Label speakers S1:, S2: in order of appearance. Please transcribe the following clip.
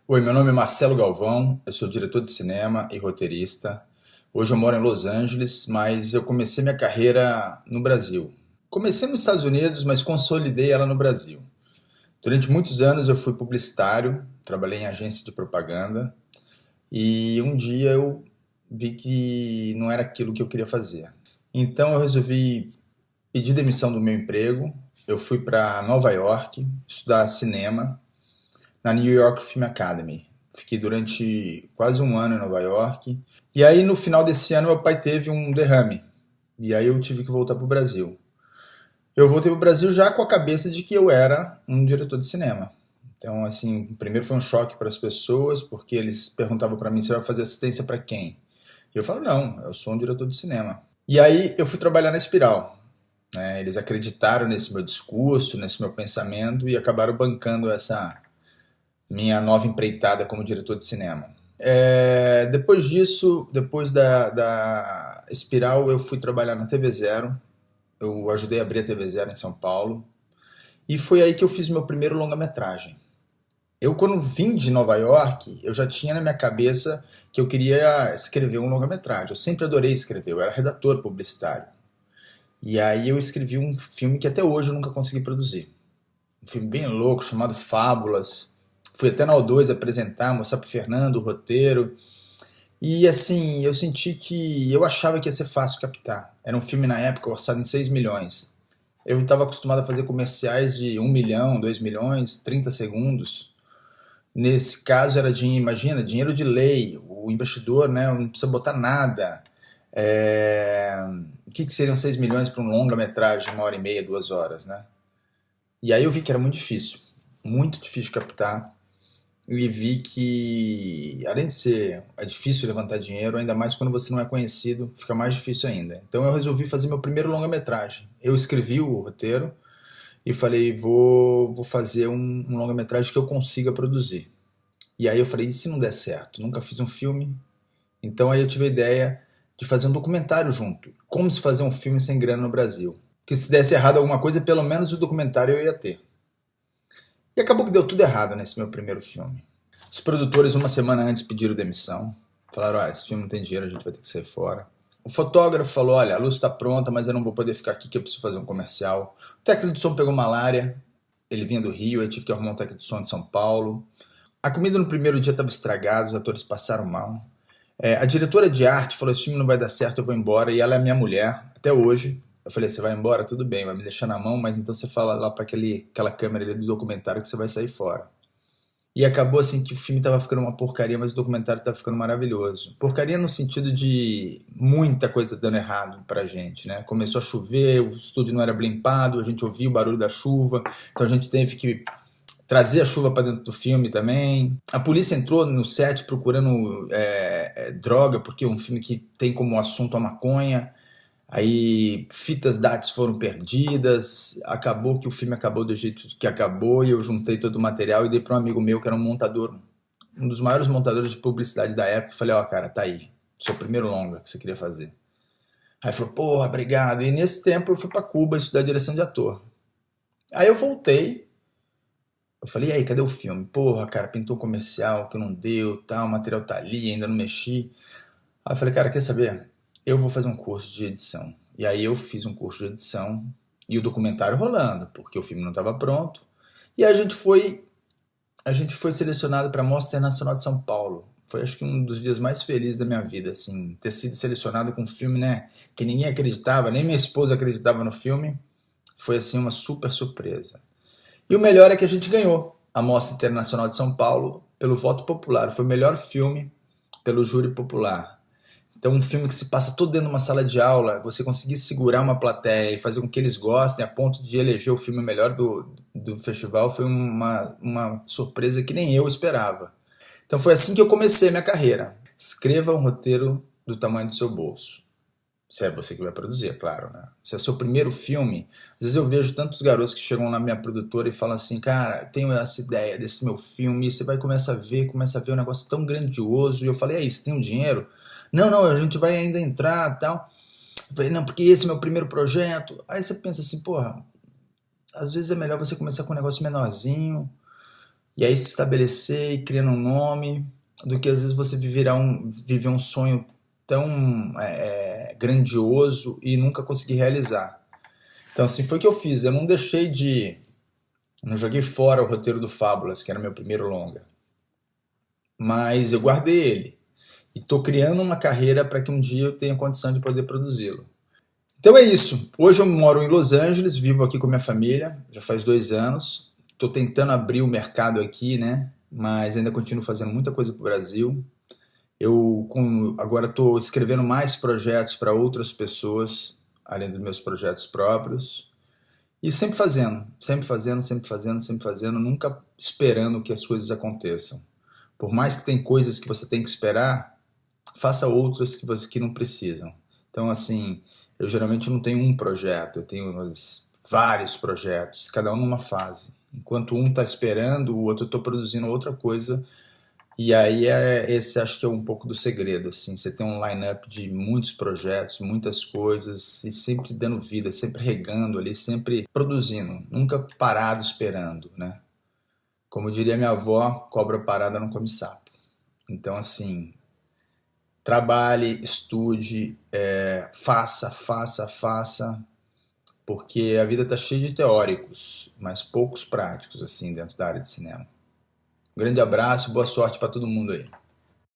S1: Oi, meu nome é Marcelo Galvão, eu sou diretor de cinema e roteirista. Hoje eu moro em Los Angeles, mas eu comecei minha carreira no Brasil. Comecei nos Estados Unidos, mas consolidei ela no Brasil. Durante muitos anos eu fui publicitário, trabalhei em agência de propaganda e um dia eu vi que não era aquilo que eu queria fazer. Então eu resolvi pedir demissão do meu emprego. Eu fui para Nova York estudar cinema na New York Film Academy. Fiquei durante quase um ano em Nova York. E aí, no final desse ano, meu pai teve um derrame. E aí eu tive que voltar para o Brasil. Eu voltei para o Brasil já com a cabeça de que eu era um diretor de cinema. Então, assim, primeiro foi um choque para as pessoas, porque eles perguntavam para mim, você vai fazer assistência para quem? E eu falo, não, eu sou um diretor de cinema. E aí eu fui trabalhar na Espiral. Né? Eles acreditaram nesse meu discurso, nesse meu pensamento e acabaram bancando essa minha nova empreitada como diretor de cinema. Depois disso, depois da Espiral, eu fui trabalhar na TV Zero. Eu ajudei a abrir a TV Zero em São Paulo. E foi aí que eu fiz meu primeiro longa-metragem. Eu, quando vim de Nova York, eu já tinha na minha cabeça que eu queria escrever um longa-metragem. Eu sempre adorei escrever, eu era redator publicitário. E aí eu escrevi um filme que até hoje eu nunca consegui produzir. Um filme bem louco, chamado Fábulas. Fui até na O2 apresentar, mostrar pro Fernando o roteiro. E assim, eu senti que eu achava que ia ser fácil captar. Era um filme na época orçado em 6 milhões. Eu estava acostumado a fazer comerciais de 1 milhão, 2 milhões, 30 segundos. Nesse caso era dinheiro, imagina, dinheiro de lei. O investidor, né, não precisa botar nada. O que seriam 6 milhões para um longa-metragem de 1 hora e meia, 2 horas, né? E aí eu vi que era muito difícil captar. E vi que, além de ser difícil levantar dinheiro, ainda mais quando você não é conhecido, fica mais difícil ainda. Então eu resolvi fazer meu primeiro longa-metragem. Eu escrevi o roteiro e falei, vou fazer um longa-metragem que eu consiga produzir. E aí eu falei, e se não der certo? Nunca fiz um filme. Então aí eu tive a ideia de fazer um documentário junto. Como se fazer um filme sem grana no Brasil. Que se desse errado alguma coisa, pelo menos o documentário eu ia ter. E acabou que deu tudo errado nesse meu primeiro filme. Os produtores, uma semana antes, pediram demissão. Falaram, olha, esse filme não tem dinheiro, a gente vai ter que sair fora. O fotógrafo falou, olha, a luz está pronta, mas eu não vou poder ficar aqui que eu preciso fazer um comercial. O técnico de som pegou malária, ele vinha do Rio, eu tive que arrumar um técnico de som de São Paulo. A comida no primeiro dia estava estragada, os atores passaram mal. A diretora de arte falou, esse filme não vai dar certo, eu vou embora. E ela é minha mulher, até hoje. Eu falei, você vai embora? Tudo bem, vai me deixar na mão, mas então você fala lá para aquela câmera ali do documentário que você vai sair fora. E acabou assim que o filme tava ficando uma porcaria, mas o documentário tava ficando maravilhoso. Porcaria no sentido de muita coisa dando errado pra gente, né? Começou a chover, o estúdio não era blimpado, a gente ouvia o barulho da chuva, então a gente teve que trazer a chuva para dentro do filme também. A polícia entrou no set procurando droga, porque é um filme que tem como assunto a maconha. Aí fitas DATs foram perdidas, acabou que o filme acabou do jeito que acabou e eu juntei todo o material e dei para um amigo meu que era um montador, um dos maiores montadores de publicidade da época. Falei, ó, cara, tá aí, seu primeiro longa que você queria fazer. Aí falou, porra, obrigado. E nesse tempo eu fui para Cuba estudar direção de ator. Aí eu voltei, eu falei, e aí, cadê o filme? Porra, cara, pintou comercial que não deu, tal, o material tá ali, ainda não mexi. Aí eu falei, cara, quer saber? Eu vou fazer um curso de edição. E aí eu fiz um curso de edição e o documentário rolando, porque o filme não estava pronto. E a gente foi selecionado para a Mostra Internacional de São Paulo. Foi acho que um dos dias mais felizes da minha vida, assim, ter sido selecionado com um filme, né, que ninguém acreditava, nem minha esposa acreditava no filme. Foi assim uma super surpresa. E o melhor é que a gente ganhou a Mostra Internacional de São Paulo pelo voto popular. Foi o melhor filme pelo júri popular. Então um filme que se passa todo dentro de uma sala de aula, você conseguir segurar uma plateia e fazer com que eles gostem a ponto de eleger o filme melhor do festival foi uma surpresa que nem eu esperava. Então foi assim que eu comecei a minha carreira. Escreva um roteiro do tamanho do seu bolso. Se é você que vai produzir, é claro, né? Se é seu primeiro filme, às vezes eu vejo tantos garotos que chegam na minha produtora e falam assim, cara, tenho essa ideia desse meu filme, e você vai começa a ver um negócio tão grandioso, e eu falei, aí, você tem um dinheiro? Não, a gente vai ainda entrar e tal. Eu falei, não, porque esse é meu primeiro projeto. Aí você pensa assim, porra, às vezes é melhor você começar com um negócio menorzinho, e aí se estabelecer e criando um nome, do que às vezes você viver um sonho tão grandioso e nunca conseguir realizar. Então assim foi o que eu fiz, eu não deixei de... não joguei fora o roteiro do Fábulas, que era meu primeiro longa, mas eu guardei ele. E estou criando uma carreira para que um dia eu tenha condição de poder produzi-lo. Então é isso. Hoje eu moro em Los Angeles, vivo aqui com minha família, já faz 2 anos. Estou tentando abrir o mercado aqui, né? Mas ainda continuo fazendo muita coisa para o Brasil. Agora estou escrevendo mais projetos para outras pessoas, além dos meus projetos próprios. E sempre fazendo, sempre fazendo, sempre fazendo, sempre fazendo, nunca esperando que as coisas aconteçam. Por mais que tem coisas que você tem que esperar, faça outras que não precisam. Então, assim, eu geralmente não tenho um projeto, eu tenho vários projetos, cada um numa fase. Enquanto um está esperando, o outro está produzindo outra coisa. E aí esse acho que é um pouco do segredo, assim, você tem um line-up de muitos projetos, muitas coisas, e sempre dando vida, sempre regando ali, sempre produzindo, nunca parado esperando, né? Como diria minha avó, cobra parada não come sapo. Então, assim, trabalhe, estude, faça, faça, faça, porque a vida está cheia de teóricos, mas poucos práticos, assim, dentro da área de cinema. Um grande abraço, boa sorte para todo mundo aí.